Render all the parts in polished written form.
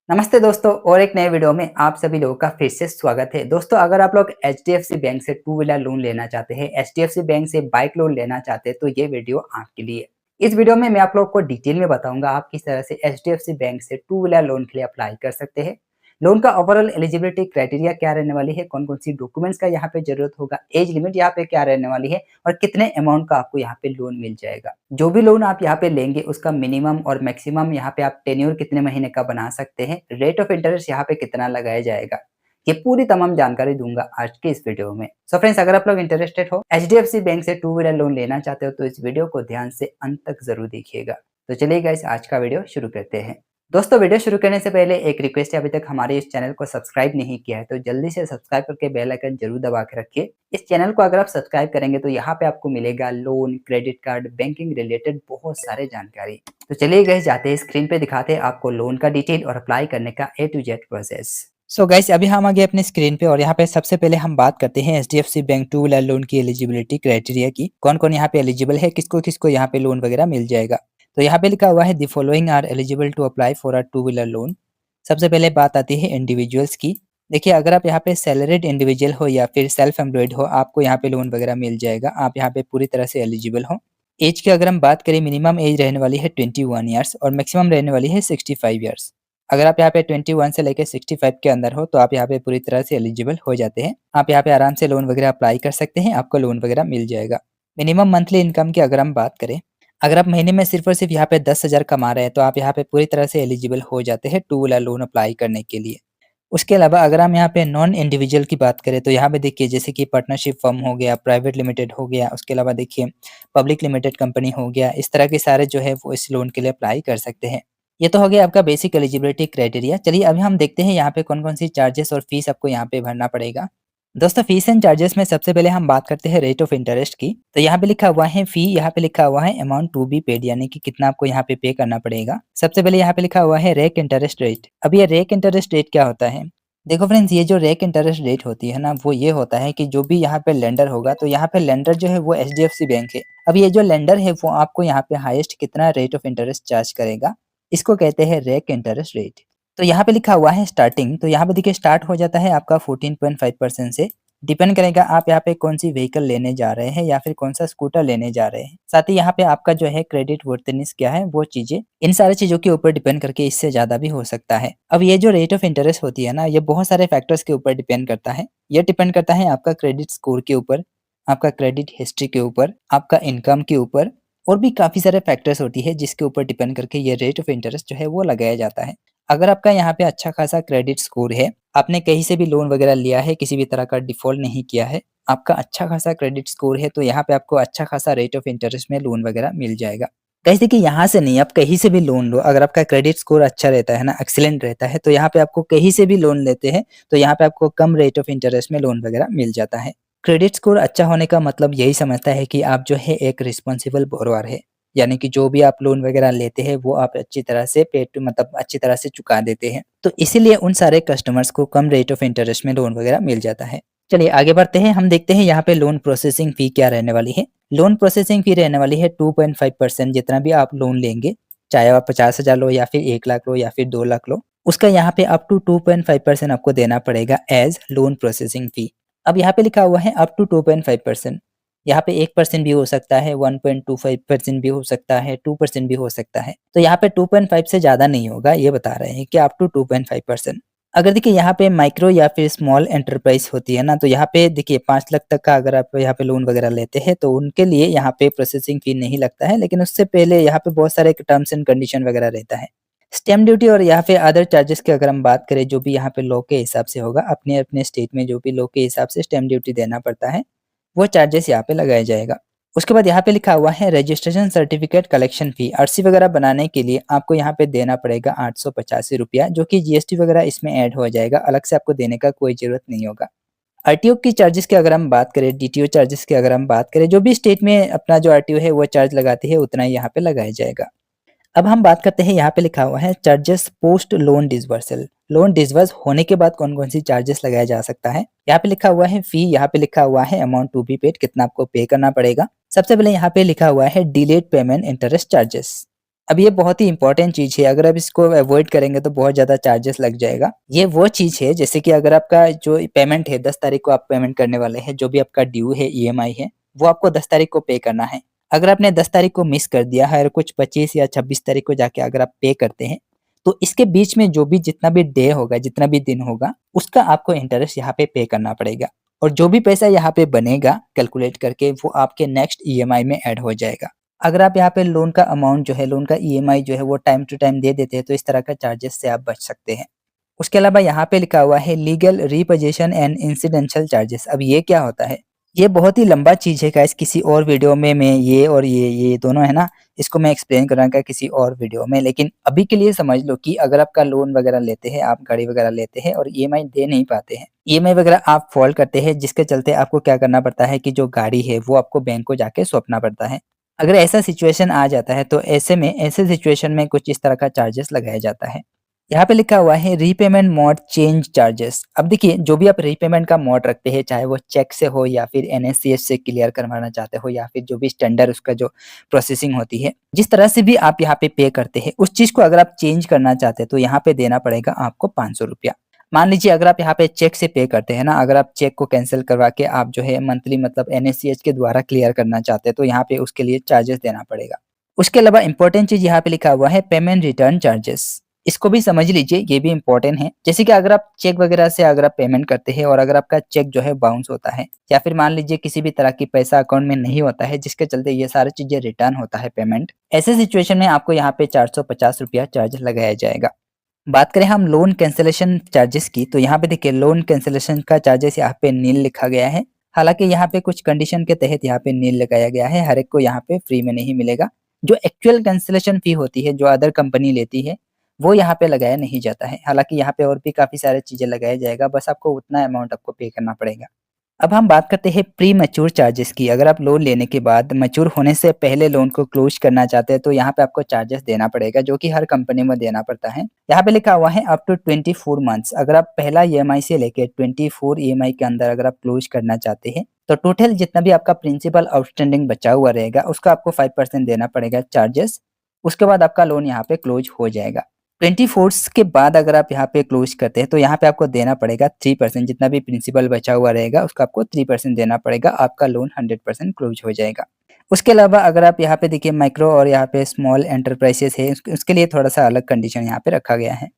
नमस्ते दोस्तों और एक नए वीडियो में आप सभी लोगों का फिर से स्वागत है। दोस्तों अगर आप लोग एचडीएफसी बैंक से टू व्हीलर लोन लेना चाहते हैं, एचडीएफसी बैंक से बाइक लोन लेना चाहते हैं तो ये वीडियो आपके लिए। इस वीडियो में मैं आप लोगों को डिटेल में बताऊंगा आप किस तरह से एचडीएफसी बैंक से टू व्हीलर लोन के लिए अप्लाई कर सकते हैं। लोन का ओवरऑल एलिजिबिलिटी क्राइटेरिया क्या रहने वाली है, कौन कौन सी डॉक्यूमेंट्स का यहाँ पे जरूरत होगा, एज लिमिट यहाँ पे क्या रहने वाली है और कितने अमाउंट का आपको यहाँ पे लोन मिल जाएगा। जो भी लोन आप यहाँ पे लेंगे उसका मिनिमम और मैक्सिमम यहाँ पे आप टेन्योर कितने महीने का बना सकते हैं, रेट ऑफ इंटरेस्ट यहाँ पे कितना लगाया जाएगा, ये पूरी तमाम जानकारी दूंगा आज के इस वीडियो में। सो फ्रेंड्स, अगर आप लोग इंटरेस्टेड हो, एचडीएफसी बैंक से टू व्हीलर लोन लेना चाहते हो तो इस वीडियो को ध्यान से अंत तक जरूर देखिएगा। तो चलिए गाइस, आज का वीडियो शुरू करते हैं। दोस्तों वीडियो शुरू करने से पहले एक रिक्वेस्ट है, अभी तक हमारे इस चैनल को सब्सक्राइब नहीं किया है तो जल्दी से सब्सक्राइब करके बेल आइकन जरूर दबा के रखिए। इस चैनल को अगर आप सब्सक्राइब करेंगे तो यहाँ पे आपको मिलेगा loan, credit card, banking related बहुत सारे जानकारी। तो चलिए गाइस, जाते हैं स्क्रीन पे दिखाते हैं आपको लोन का डिटेल और अप्लाई करने का A to Z process. So guys, अभी हम आ गए अपने स्क्रीन पे और यहाँ पे सबसे पहले हम बात करते हैं HDFC bank to wheeler loan की एलिजिबिलिटी क्राइटेरिया की। कौन कौन यहाँ पे एलिजिबल है, किसको किसको यहाँ पे लोन वगैरह मिल जाएगा। तो यहाँ पे लिखा हुआ है the following are eligible to apply for a two wheeler loan. सबसे पहले बात आती है इंडिविजुअल्स की। देखिए, अगर आप यहाँ पे सैलरीड इंडिविजुअल हो या फिर सेल्फ एम्प्लॉयड हो, आपको यहाँ पे लोन वगैरह मिल जाएगा। आप यहाँ पे पूरी तरह से एलिजिबल हो। एज की अगर हम बात करें, मिनिमम एज रहने वाली है 21 ईयर्स और मैक्सिमम रहने वाली है 65 ईयर्स। अगर आप यहाँ पे 21 से लेकर 65 के अंदर हो तो आप यहाँ पे पूरी तरह से एलिजिबल हो जाते हैं। आप यहाँ पे आराम से लोन वगैरह अप्लाई कर सकते हैं, आपको लोन वगैरह मिल जाएगा। मिनिमम मंथली इनकम की अगर हम बात करें, अगर आप महीने में सिर्फ और सिर्फ यहाँ पे 10,000 कमा रहे हैं तो आप यहाँ पे पूरी तरह से एलिजिबल हो जाते हैं टू व्हीलर लोन अप्लाई करने के लिए। उसके अलावा अगर हम यहाँ पे नॉन इंडिविजुअल की बात करें तो यहाँ पे देखिए, जैसे कि पार्टनरशिप फर्म हो गया, प्राइवेट लिमिटेड हो गया, उसके अलावा देखिए पब्लिक लिमिटेड कंपनी हो गया, इस तरह के सारे जो है वो इस लोन के लिए अप्लाई कर सकते हैं। ये तो हो गया आपका बेसिक एलिजिबिलिटी क्राइटेरिया। चलिए अभी हम देखते हैं यहाँ पे कौन-कौन सी चार्जेस और फीस आपको यहाँ पे भरना पड़ेगा। दोस्तों, फीस एंड चार्जेस में सबसे पहले हम बात करते हैं रेट ऑफ इंटरेस्ट की। तो यहाँ पे लिखा हुआ है फी, यहाँ पे लिखा हुआ है अमाउंट टू बी पेड, यानी कि कितना आपको यहाँ पे करना पड़ेगा। सबसे पहले यहाँ पे लिखा हुआ है रेक इंटरेस्ट रेट। अब ये रेक इंटरेस्ट रेट क्या होता है? देखो फ्रेंड्स, ये जो रेक इंटरेस्ट रेट होती है ना, वो ये होता है कि जो भी यहाँ पे लेंडर होगा तो यहाँ पे लेंडर जो है वो एचडीएफसी बैंक है। अब ये जो लेंडर है वो आपको यहाँ पे हाईएस्ट कितना रेट ऑफ इंटरेस्ट चार्ज करेगा, इसको कहते हैं रेक इंटरेस्ट रेट। तो यहाँ पे लिखा हुआ है स्टार्टिंग, तो यहाँ पे देखिए स्टार्ट हो जाता है आपका 14.5% से। डिपेंड करेगा आप यहाँ पे कौन सी व्हीकल लेने जा रहे हैं या फिर कौन सा स्कूटर लेने जा रहे हैं। साथ ही यहाँ पे आपका जो है क्रेडिट वर्थनेस क्या है, वो चीजें, इन सारी चीजों के ऊपर डिपेंड करके इससे ज्यादा भी हो सकता है। अब ये जो रेट ऑफ इंटरेस्ट होती है ना, ये बहुत सारे फैक्टर्स के ऊपर डिपेंड करता है। ये डिपेंड करता है आपका क्रेडिट स्कोर के ऊपर, आपका क्रेडिट हिस्ट्री के ऊपर, आपका इनकम के ऊपर, और भी काफी सारे फैक्टर्स होती है जिसके ऊपर डिपेंड करके ये रेट ऑफ इंटरेस्ट जो है वो लगाया जाता है। अगर आपका यहाँ पे अच्छा खासा क्रेडिट स्कोर है, आपने कहीं से भी लोन वगैरह लिया है, किसी भी तरह का डिफ़ॉल्ट नहीं किया है, आपका अच्छा खासा क्रेडिट स्कोर है, तो यहाँ पे आपको अच्छा खासा रेट ऑफ इंटरेस्ट में लोन वगैरह मिल जाएगा। गाइस देखिए, यहाँ से नहीं, आप कहीं से भी लोन लो, अगर आपका क्रेडिट स्कोर अच्छा रहता है ना, एक्सीलेंट रहता है, तो यहाँ पे आपको कहीं से भी लोन लेते हैं तो यहाँ पे आपको कम रेट ऑफ इंटरेस्ट में लोन वगैरह मिल जाता है। क्रेडिट स्कोर अच्छा होने का मतलब यही समझता है कि आप जो है एक रिस्पॉन्सिबल बोरोवर है, यानी कि जो भी आप लोन वगैरह लेते हैं वो आप अच्छी तरह से पे टू मतलब अच्छी तरह से चुका देते हैं। तो इसीलिए उन सारे कस्टमर्स को कम रेट ऑफ इंटरेस्ट में लोन वगैरह मिल जाता है। चलिए आगे बढ़ते हैं, हम देखते हैं यहाँ पे लोन प्रोसेसिंग फी क्या रहने वाली है। लोन प्रोसेसिंग फी रहने वाली है 2.5%। जितना भी आप लोन लेंगे, चाहे आप 50,000 लो या फिर 1 लाख लो या फिर 2 लाख लो, उसका यहाँ पे अप टू 2.5% आपको देना पड़ेगा एज लोन प्रोसेसिंग फी। अब यहाँ पे लिखा हुआ है अप टू 2.5%। यहाँ पे 1% भी हो सकता है, 1.25% भी हो सकता है, 2% भी हो सकता है। तो यहाँ पे 2.5 से ज़्यादा नहीं होगा, ये बता रहे हैं कि अप टू 2.5%। अगर देखिए यहाँ पे माइक्रो या फिर स्मॉल एंटरप्राइज होती है ना, तो यहाँ पे देखिए 5 लाख तक का अगर आप यहाँ पे लोन वगैरह लेते हैं तो उनके लिए यहाँ पे प्रोसेसिंग फी नहीं लगता है, लेकिन उससे पहले यहाँ पे बहुत सारे टर्म्स एंड कंडीशन वगैरह रहता है। स्टैम्प ड्यूटी और यहाँ पे अदर चार्जेस की अगर हम बात करें, जो भी यहाँ पे लॉ के हिसाब से होगा, अपने अपने स्टेट में जो भी लॉ के हिसाब से स्टैम्प ड्यूटी देना पड़ता है, वो चार्जेस यहाँ पे लगाया जाएगा। उसके बाद यहाँ पे लिखा हुआ है रजिस्ट्रेशन सर्टिफिकेट कलेक्शन फी। आरसी वगैरह बनाने के लिए आपको यहाँ पे देना पड़ेगा 885 रुपया, जो कि जीएसटी वगैरह इसमें ऐड हो जाएगा, अलग से आपको देने का कोई जरूरत नहीं होगा। आरटीओ की चार्जेस की अगर हम बात करें, डीटीओ चार्जेस की अगर हम बात करें, जो भी स्टेट में अपना जो आरटीओ है वो चार्ज लगाती है उतना ही यहाँ पे लगाया जाएगा। अब हम बात करते हैं, यहाँ पे लिखा हुआ है charges post loan disbursal. Loan disburse होने के बाद कौन कौन सी चार्जेस लगाया जा सकता है। यहाँ पे लिखा हुआ है फी, यहाँ पे लिखा हुआ है अमाउंट टू बी पेड, कितना आपको पे करना पड़ेगा। सबसे पहले यहाँ पे लिखा हुआ है डिलेड पेमेंट इंटरेस्ट चार्जेस। अब ये बहुत ही इंपॉर्टेंट चीज़ है, अगर आप इसको अवॉइड करेंगे तो बहुत ज़्यादा चार्जेस लग जाएगा। ये वो चीज़ है जैसे कि अगर आपका जो पेमेंट है 10 तारीख को आप पेमेंट करने वाले हैं, जो भी आपका ड्यू है ईएमआई है, वो आपको 10 तारीख को पे करना है। अगर आपने 10 तारीख को मिस कर दिया है और कुछ 25 या 26 तारीख को जाके अगर आप पे करते हैं, तो इसके बीच में जो भी जितना भी डे होगा, जितना भी दिन होगा, उसका आपको इंटरेस्ट यहाँ पे करना पड़ेगा। और जो भी पैसा यहाँ पे बनेगा कैलकुलेट करके वो आपके नेक्स्ट ईएमआई में ऐड हो जाएगा। अगर आप यहाँ पे लोन का अमाउंट जो है, लोन का ईएमआई जो है वो टाइम टू टाइम दे देते हैं तो इस तरह का चार्जेस से आप बच सकते हैं। उसके अलावा यहाँ पे लिखा हुआ है legal reposition and incidental charges. अब ये क्या होता है? ये बहुत ही लंबा चीज़ है गाइस, किसी और वीडियो में मैं ये और ये दोनों है ना, इसको मैं एक्सप्लेन करूँगा किसी और वीडियो में। लेकिन अभी के लिए समझ लो कि अगर आपका लोन वगैरह लेते हैं, आप गाड़ी वगैरह लेते हैं और ईएमआई दे नहीं पाते हैं, ईएमआई वगैरह आप फ़ॉल करते हैं, जिसके चलते आपको क्या करना पड़ता है कि जो गाड़ी है वो आपको बैंक को जाके सौंपना पड़ता है। अगर ऐसा सिचुएशन आ जाता है तो ऐसे सिचुएशन में कुछ इस तरह का चार्जेस लगाया जाता है। यहाँ पे लिखा हुआ है रीपेमेंट मोड चेंज चार्जेस। अब देखिए जो भी आप रीपेमेंट का मोड रखते हैं, चाहे वो चेक से हो या फिर एनएससीएच से क्लियर करवाना चाहते हो या फिर जो भी स्टैंडर्ड उसका जो प्रोसेसिंग होती है, जिस तरह से भी आप यहाँ पे करते हैं, उस चीज़ को अगर आप चेंज करना चाहते हैं तो यहाँ पे देना पड़ेगा आपको 500 रुपया। मान लीजिए अगर आप यहाँ पे चेक से पे करते हैं ना, अगर आप चेक को कैंसिल करवा के आप जो है मंथली मतलब एनएससीएच के द्वारा क्लियर करना चाहते हैं तो यहाँ पे उसके लिए चार्जेस देना पड़ेगा। उसके अलावा इंपॉर्टेंट चीज़ यहाँ पे लिखा हुआ है पेमेंट रिटर्न चार्जेस। इसको भी समझ लीजिए, ये भी इम्पोर्टेंट है। जैसे कि अगर आप चेक वगैरह से अगर आप पेमेंट करते हैं और अगर आपका चेक जो है बाउंस होता है या फिर मान लीजिए किसी भी तरह की पैसा अकाउंट में नहीं होता है जिसके चलते ये सारी चीजें रिटर्न होता है पेमेंट, ऐसे सिचुएशन में आपको यहाँ पे 450 रुपया चार्ज लगाया जाएगा। बात करें हम लोन कैंसिलेशन चार्जेस की, तो यहाँ पे देखिए लोन कैंसिलेशन का चार्जेस यहाँ पे नील लिखा गया है। हालांकि यहाँ पे कुछ कंडीशन के तहत यहाँ पे नील लगाया गया है, हर एक को यहाँ पे फ्री में नहीं मिलेगा। जो एक्चुअल कैंसिलेशन फी होती है जो अदर कंपनी लेती है वो यहाँ पे लगाया नहीं जाता है। हालांकि यहाँ पे और भी काफी सारी चीजें लगाया जाएगा, बस आपको उतना अमाउंट आपको पे करना पड़ेगा। अब हम बात करते हैं प्री मैच्योर चार्जेस की। अगर आप लोन लेने के बाद मैच्योर होने से पहले लोन को क्लोज करना चाहते हैं तो यहाँ पे आपको चार्जेस देना पड़ेगा, जो कि हर कंपनी में देना पड़ता है। यहाँ पे लिखा हुआ है अप टू 24 मंथ्स। अगर आप पहला ईएमआई से लेके 24 ईएमआई के अंदर अगर आप क्लोज करना चाहते हैं तो टोटल जितना भी आपका प्रिंसिपल आउटस्टैंडिंग बचा हुआ रहेगा उसका आपको 5% देना पड़ेगा चार्जेस। उसके बाद आपका लोन यहाँ पे क्लोज हो जाएगा। 24 के बाद अगर आप यहाँ पे क्लोज करते हैं तो यहाँ पे आपको देना पड़ेगा 3%। जितना भी प्रिंसिपल बचा हुआ रहेगा उसका आपको 3% देना पड़ेगा, आपका लोन 100% क्लोज हो जाएगा। उसके अलावा अगर आप यहाँ पे देखिए माइक्रो और यहाँ पे स्मॉल एंटरप्राइजेस है, उसके लिए थोड़ा सा अलग कंडीशन यहाँ पे रखा गया है।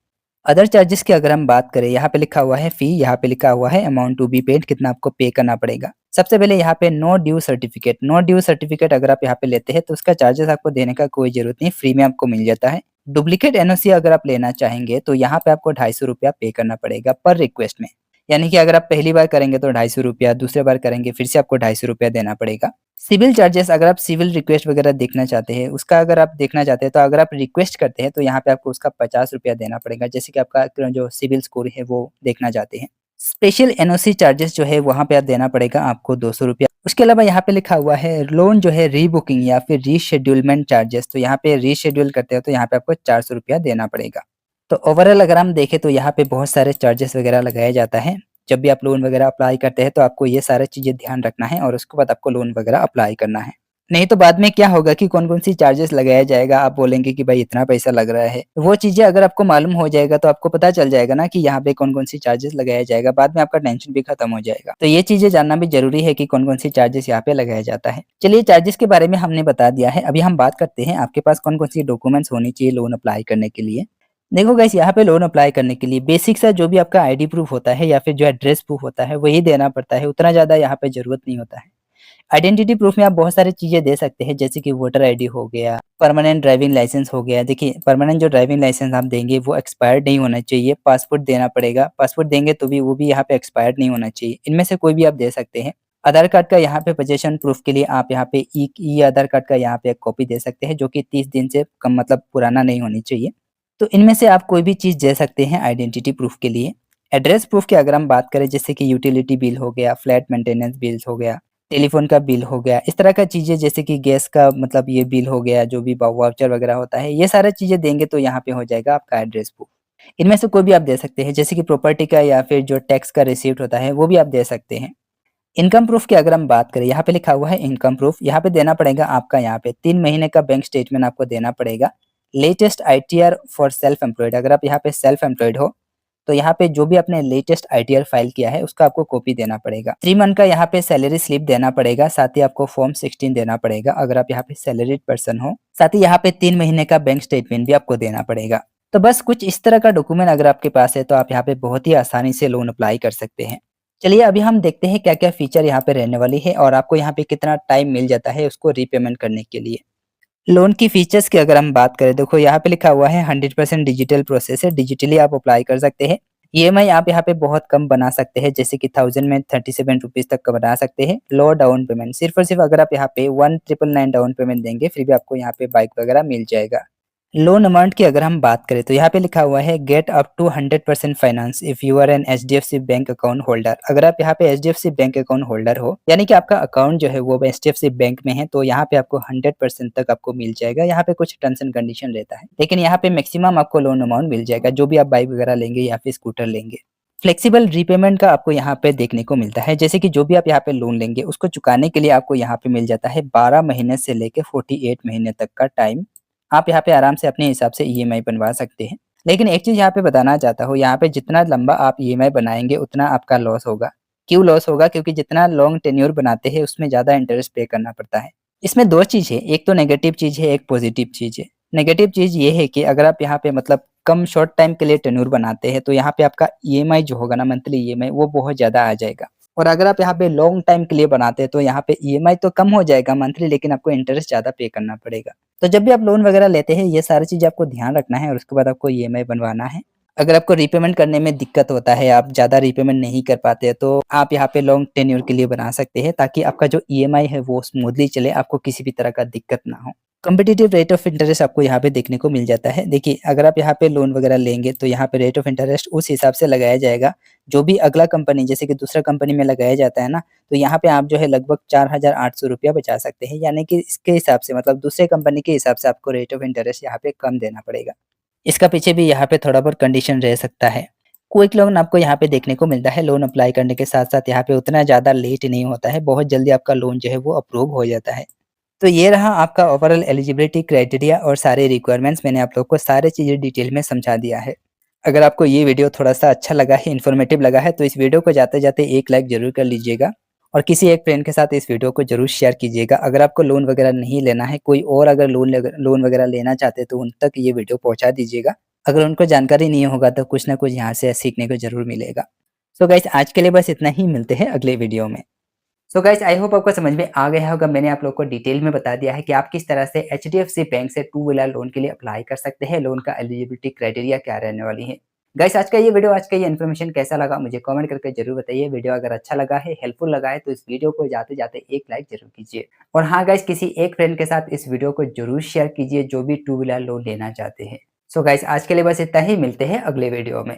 अदर चार्जेस की अगर हम बात करें, यहाँ पे लिखा हुआ है फी, यहाँ पे लिखा हुआ है अमाउंट टू बी पेड, कितना आपको पे करना पड़ेगा। सबसे पहले यहाँ पे no due certificate. No due certificate अगर आप यहाँ पे लेते हैं तो उसका चार्जेस आपको देने का कोई जरूरत नहीं, फ्री में आपको मिल जाता है। डुप्लीकेट एनओसी अगर आप लेना चाहेंगे तो यहाँ पे आपको 250 रुपया पे करना पड़ेगा पर रिक्वेस्ट में। यानी कि अगर आप पहली बार करेंगे तो 250 रुपया, दूसरे बार करेंगे फिर से आपको 250 रुपया देना पड़ेगा। सिविल चार्जेस, अगर आप सिविल रिक्वेस्ट वगैरह देखना चाहते हैं, उसका अगर आप देखना चाहते हैं तो अगर आप रिक्वेस्ट करते हैं तो यहाँ पे आपको उसका 50 रुपया देना पड़ेगा, जैसे कि आपका जो सिविल स्कोर है वो देखना चाहते हैं। स्पेशल एनओसी चार्जेस जो है वहाँ पे आप देना पड़ेगा आपको 200 रुपया। उसके अलावा यहाँ पे लिखा हुआ है लोन जो है रीबुकिंग या फिर रीशेड्यूलमेंट चार्जेस। तो यहाँ पे रीशेड्यूल करते हो तो यहाँ पे आपको 400 रुपया देना पड़ेगा। तो ओवरऑल अगर हम देखें तो यहाँ पे बहुत सारे चार्जेस वगैरह लगाया जाता है। जब भी आप लोन वगैरह अप्लाई करते हैं तो आपको ये सारी चीज़ें ध्यान रखना है और उसके बाद आपको लोन वगैरह अप्लाई करना है। नहीं तो बाद में क्या होगा कि कौन-कौन सी चार्जेस लगाया जाएगा, आप बोलेंगे कि भाई इतना पैसा लग रहा है। वो चीज़ें अगर आपको मालूम हो जाएगा तो आपको पता चल जाएगा ना कि यहाँ पे कौन-कौन सी चार्जेस लगाया जाएगा, बाद में आपका टेंशन भी खत्म हो जाएगा। तो ये चीज़ें जानना भी ज़रूरी है कि कौन-कौन सी चार्जेस यहाँ पे लगाया जाता है। चलिए चार्जेस के बारे में हमने बता दिया है, अभी हम बात करते हैं आपके पास कौन-कौन सी डॉक्यूमेंट्स होनी चाहिए लोन अप्लाई करने के लिए। देखो गाइस, यहाँ पे लोन अप्लाई करने के लिए बेसिक सा जो भी आपका आईडी प्रूफ होता है या फिर जो एड्रेस प्रूफ होता है वही देना पड़ता है, उतना ज़्यादा यहाँ पे ज़रूरत नहीं होता है। आइडेंटिटी प्रूफ में आप बहुत सारी चीज़ें दे सकते हैं, जैसे कि वोटर आईडी हो गया, परमानेंट ड्राइविंग लाइसेंस हो गया। देखिए परमानेंट जो ड्राइविंग लाइसेंस आप देंगे वो एक्सपायर्ड नहीं होना चाहिए, पासपोर्ट देना पड़ेगा, पासपोर्ट देंगे तो भी वो भी यहाँ पे एक्सपायर्ड नहीं होना चाहिए, इनमें से कोई भी आप दे सकते हैं। आधार कार्ड का यहाँ पे पोजेसन प्रूफ के लिए आप यहाँ पे ई आधार कार्ड का यहाँ पे एक कॉपी दे सकते हैं, जो कि 30 दिन से कम मतलब पुराना नहीं होनी चाहिए। तो इनमें से आप कोई भी चीज़ दे सकते हैं आइडेंटिटी प्रूफ के लिए। एड्रेस प्रूफ की अगर हम बात करें, जैसे कि यूटिलिटी बिल हो गया, फ्लैट मेंटेनेंस बिल्स हो गया, टेलीफ़ोन का बिल हो गया, इस तरह का चीज़ें, जैसे कि गैस का मतलब ये बिल हो गया, जो भी वाउचर वगैरह होता है, ये सारी चीज़ें देंगे तो यहाँ पे हो जाएगा आपका एड्रेस प्रूफ। इनमें से कोई भी आप दे सकते हैं, जैसे कि प्रॉपर्टी का या फिर जो टैक्स का रिसीप्ट होता है वो भी आप दे सकते हैं। इनकम प्रूफ की अगर हम बात करें, यहाँ पे लिखा हुआ है इनकम प्रूफ, यहाँ पे देना पड़ेगा आपका यहाँ पे 3 महीने का बैंक स्टेटमेंट आपको देना पड़ेगा। Latest ITR for self employed. अगर आप यहाँ पे सेल्फ एम्प्लॉयड हो तो यहाँ पे जो भी आपने लेटेस्ट आईटीआर फाइल किया है उसका आपको कॉपी देना पड़ेगा। 3 मंथ का यहाँ पे सैलरी स्लिप देना पड़ेगा, साथ ही आपको फॉर्म 16 देना पड़ेगा अगर आप यहाँ पे सैलरीड पर्सन हो। साथ ही यहाँ पे 3 महीने का बैंक स्टेटमेंट भी आपको देना पड़ेगा। तो बस कुछ इस तरह का डॉक्यूमेंट अगर आपके पास है तो आप यहाँ पे बहुत ही आसानी से लोन अप्लाई कर सकते हैं। चलिए अभी हम देखते हैं क्या क्या फीचर यहाँ पे रहने वाली है और आपको यहाँ पे कितना टाइम मिल जाता है उसको रीपेमेंट करने के लिए। लोन की फीचर्स की अगर हम बात करें, देखो यहाँ पे लिखा हुआ है 100% डिजिटल प्रोसेस है, डिजिटली आप अप्लाई कर सकते हैं। ईएमआई आप यहाँ पे बहुत कम बना सकते हैं, जैसे कि 1000 में 37 रुपीज तक का बना सकते हैं। लो डाउन पेमेंट, सिर्फ और सिर्फ अगर आप यहाँ पे 1999 डाउन पेमेंट देंगे फिर भी आपको यहाँ पे बाइक वगैरह मिल जाएगा। लोन अमाउंट की अगर हम बात करें तो यहाँ पे लिखा हुआ है get up to 100% finance if you are an HDFC bank account holder. अगर आप यहाँ पे एचडीएफसी बैंक अकाउंट होल्डर हो, यानी कि आपका अकाउंट जो है वो एचडीएफसी बैंक में है, तो यहाँ पे आपको 100% तक आपको मिल जाएगा। यहाँ पे कुछ टर्म्स एंड कंडीशन रहता है, लेकिन यहाँ पे मैक्सिमम आपको लोन अमाउंट मिल जाएगा जो भी आप बाइक वगैरह लेंगे या फिर स्कूटर लेंगे। फ्लेक्सिबल रीपेमेंट का आपको यहाँ पे देखने को मिलता है, जैसे कि जो भी आप यहाँ पे लोन लेंगे उसको चुकाने के लिए आपको यहाँ पे मिल जाता है 12 महीने से लेके 48 महीने तक का टाइम। आप यहाँ पे आराम से अपने हिसाब से ईएमआई बनवा सकते हैं। लेकिन एक चीज़ यहाँ पे बताना चाहता हूँ, यहाँ पे जितना लंबा आप ईएमआई बनाएँगे उतना आपका लॉस होगा। क्यों लॉस होगा? क्योंकि जितना लॉन्ग टेन्योर बनाते हैं उसमें ज़्यादा इंटरेस्ट पे करना पड़ता है। इसमें 2 चीज़ है, एक तो नेगेटिव चीज़ है, एक पॉजिटिव चीज़ है। नेगेटिव चीज़ ये है कि अगर आप यहाँ पे मतलब कम शॉर्ट टाइम के लिए टेन्योर बनाते हैं तो यहाँ पे आपका ईएमआई जो होगा ना, मंथली ईएमआई, वो बहुत ज़्यादा आ जाएगा। और अगर आप यहाँ पे लॉन्ग टाइम के लिए बनाते हैं तो यहाँ पे ईएमआई तो कम हो जाएगा मंथली, लेकिन आपको इंटरेस्ट ज़्यादा पे करना पड़ेगा। तो जब भी आप लोन वगैरह लेते हैं ये सारी चीज़ें आपको ध्यान रखना है और उसके बाद आपको ईएमआई बनवाना है। अगर आपको रीपेमेंट करने में दिक्कत होता है, आप ज़्यादा रीपेमेंट नहीं कर पाते हैं, तो आप यहाँ पे लॉन्ग टेन्योर के लिए बना सकते हैं ताकि आपका जो ईएमआई है वो स्मूथली चले, आपको किसी भी तरह का दिक्कत ना हो। कॉम्पिटिटिव रेट ऑफ इंटरेस्ट आपको यहाँ पे देखने को मिल जाता है। देखिए अगर आप यहाँ पे लोन वगैरह लेंगे तो यहाँ पे रेट ऑफ इंटरेस्ट उस हिसाब से लगाया जाएगा जो भी अगला कंपनी, जैसे कि दूसरा कंपनी में लगाया जाता है ना, तो यहाँ पे आप जो है लगभग 4800 रुपया बचा सकते हैं, यानी कि इसके हिसाब से मतलब दूसरे कंपनी के हिसाब से आपको रेट ऑफ इंटरेस्ट यहाँ पे कम देना पड़ेगा। इसका पीछे भी यहाँ पे थोड़ा बहुत कंडीशन रह सकता है। क्विक लोन आपको यहाँ पे देखने को मिलता है, लोन अप्लाई करने के साथ-साथ यहाँ पे उतना ज़्यादा लेट नहीं होता है, बहुत जल्दी आपका लोन जो है वो अप्रूव हो जाता है। तो ये रहा आपका ओवरऑल एलिजिबिलिटी क्राइटेरिया और सारे रिक्वायरमेंट्स, मैंने आप लोग को सारी चीज़ें डिटेल में समझा दिया है। अगर आपको ये वीडियो थोड़ा-सा अच्छा लगा है, इन्फॉर्मेटिव लगा है, तो इस वीडियो को जाते-जाते एक लाइक ज़रूर कर लीजिएगा और किसी एक फ्रेंड के साथ इस वीडियो को ज़रूर शेयर कीजिएगा। अगर आपको लोन वगैरह नहीं लेना है, कोई और अगर लोन वगैरह लेना चाहते हैं तो उन तक ये वीडियो पहुँचा दीजिएगा। अगर उनको जानकारी नहीं होगा तो कुछ ना कुछ यहाँ से सीखने को ज़रूर मिलेगा। सो गाइस आज के लिए बस इतना ही, मिलते हैं अगले वीडियो में। सो गाइस आई होप आपको समझ में आ गया होगा। मैंने आप लोग को डिटेल में बता दिया है कि आप किस तरह से एचडीएफसी बैंक से टू व्हीलर लोन के लिए अप्लाई कर सकते हैं, लोन का एलिजिबिलिटी क्राइटेरिया क्या रहने वाली है। गाइस आज का ये वीडियो, आज का ये इन्फॉर्मेशन कैसा लगा मुझे कमेंट करके जरूर बताइए। वीडियो अगर अच्छा लगा है, हेल्पफुल लगा है, तो इस वीडियो को जाते जाते एक लाइक जरूर कीजिए। और हाँ गाइस, किसी एक फ्रेंड के साथ इस वीडियो को जरूर शेयर कीजिए जो भी टू व्हीलर लोन लेना चाहते हैं। सो गाइस आज के लिए बस इतना ही, मिलते हैं अगले वीडियो में।